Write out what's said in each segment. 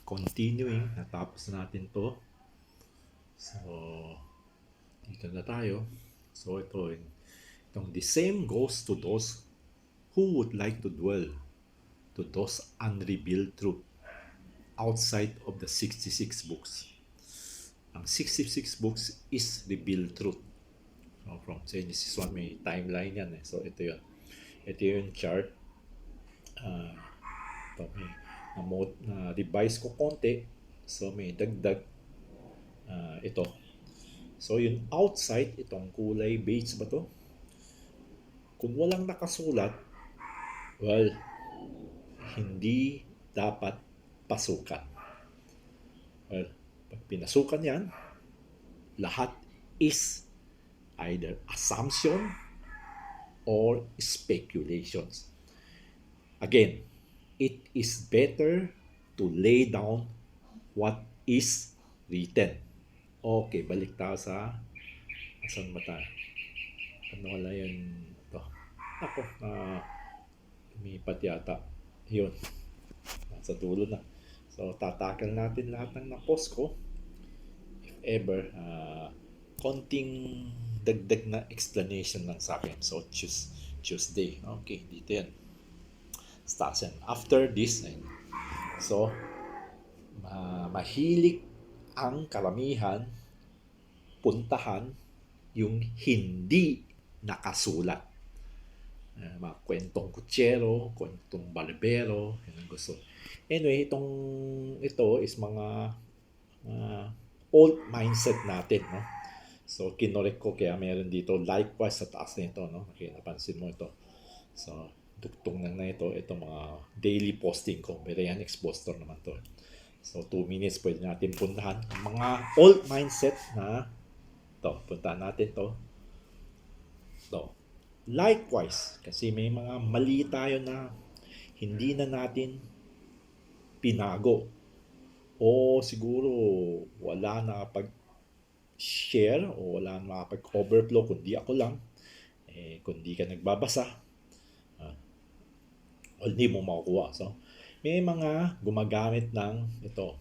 continuing, natapos natin to. So, dito na tayo. So, itong the same goes to those who would like to dwell to those unrevealed truth outside of the 66 books. Ang 66 books is revealed truth. So, from Genesis 1, may timeline yan. So, ito yun. Ito yung chart. Ito, may na-revise ko konti. So, may dagdag. Ito. So, yung outside, itong kulay beige ba to? Kung walang nakasulat, well, hindi dapat pasukan. Well, pag pinasukan yan, lahat is either assumption or speculations. Again, it is better to lay down what is written. Okay, balik tayo sa asan ba tayo? Ano wala yun ito? Ako, lumipat yata. Yun. Nasa dulo na. So, tatakal natin lahat ng na-post ko. If ever, konting dagdag na explanation lang sa akin. So, Tuesday. Okay, dito yan. Starts yan. After this, so, mahilig ang karamihan puntahan yung hindi nakasulat. Mga kwentong kutsero, kwentong barbero, yun ang gusto. Anyway, ito is mga old mindset natin, no? So, kinorek ko kaya meron dito likewise sa taas nito, no? Okay, napansin mo ito. So, duktong lang na ito mga daily posting ko. Berayan Expostor naman to. So, 2 minutes pwede natin puntahan ang mga old mindset na ito. Puntahan natin to. Ito. Likewise, kasi may mga mali tayo na hindi na natin pinago. O siguro wala na pag-share o wala na pag-overflow kundi ako lang. Kundi ka nagbabasa, o hindi mo makukuha. So, may mga gumagamit ng ito.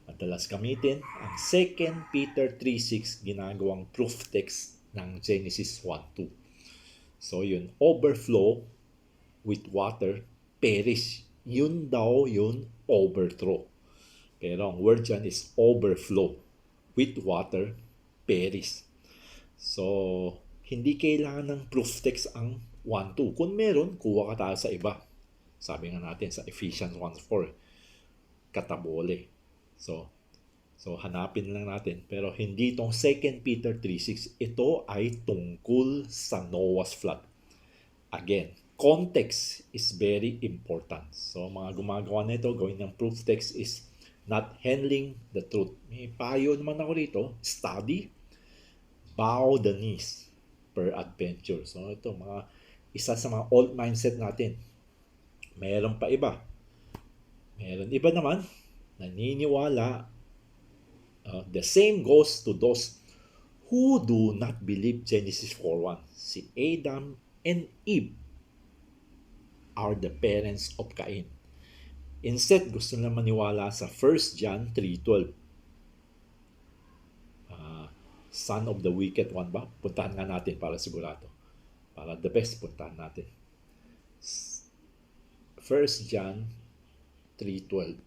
Madalas gamitin ang 2 Peter 3:6 ginagawang proof text ng Genesis 1:2. So, yun, overflow with water perish. Yun daw yun overthrow. Pero ang word dyan is overflow with water perish. So, hindi kailangan ng proof text ang 1:2. Kung meron, kuha ka tayo sa iba. Sabi nga natin sa Ephesians 1:4, katabole. So hanapin lang natin. Pero hindi itong 2 Peter 3:6. Ito ay tungkol sa Noah's flood. Again, context is very important. So, mga gumagawa nito, gawin ng proof text is not handling the truth. May payo naman ako rito. Study, bow the knees per adventure. So, ito, isa sa mga old mindset natin. Meron pa iba. Meron iba naman, naniniwala. The same goes to those who do not believe Genesis 4:1. Si Adam and Eve are the parents of Cain. Instead, gusto nila maniwala sa 1 John 3:12. Son of the wicked one ba? Puntahan nga natin para sigurado. Para the best, puntahan natin. 1 John 3:12.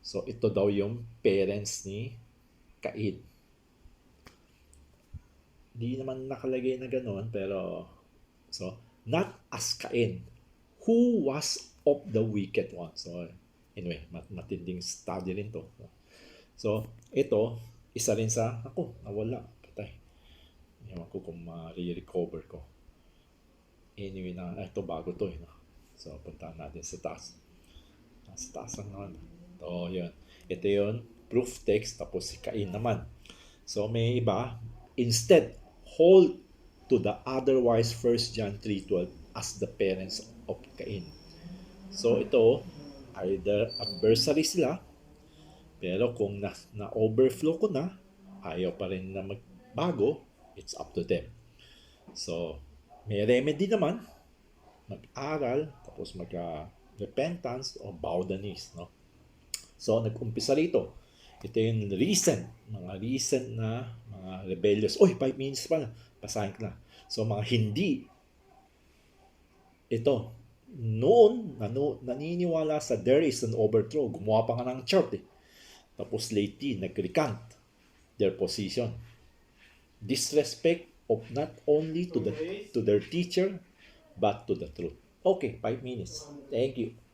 So, ito daw yung parents ni Cain. Di naman nakalagay na gano'n, pero, so, not as Cain, who was of the wicked one. So, anyway, matinding study rin to. So, ito, isa rin sa, nawala, patay. Ewan ko kung ma-recover ko. Anyway, ito bago to. So, puntahan natin sa taas. Sa taas lang naman. So, yun. Ito yun, proof text, tapos si Cain naman. So, may iba, instead, hold to the otherwise 1 John 3:12 as the parents of Cain. So, ito, either adversary sila, pero kung na-overflow ko na, ayaw pa rin na magbago, it's up to them. So, may remedy naman, mag-aral, tapos repentance o bow the knees, no? So, nag-umpisa rito. Ito yung mga recent na mga rebellious. 5 minutes pala. Pasahin ko na. So, mga hindi. Ito, noon, naniniwala sa there is an overthrow. Gumawa pa nga ng chart eh. Tapos lately, nag-recant their position. Disrespect of not only to their teacher, but to the truth. Okay, 5 minutes. Thank you.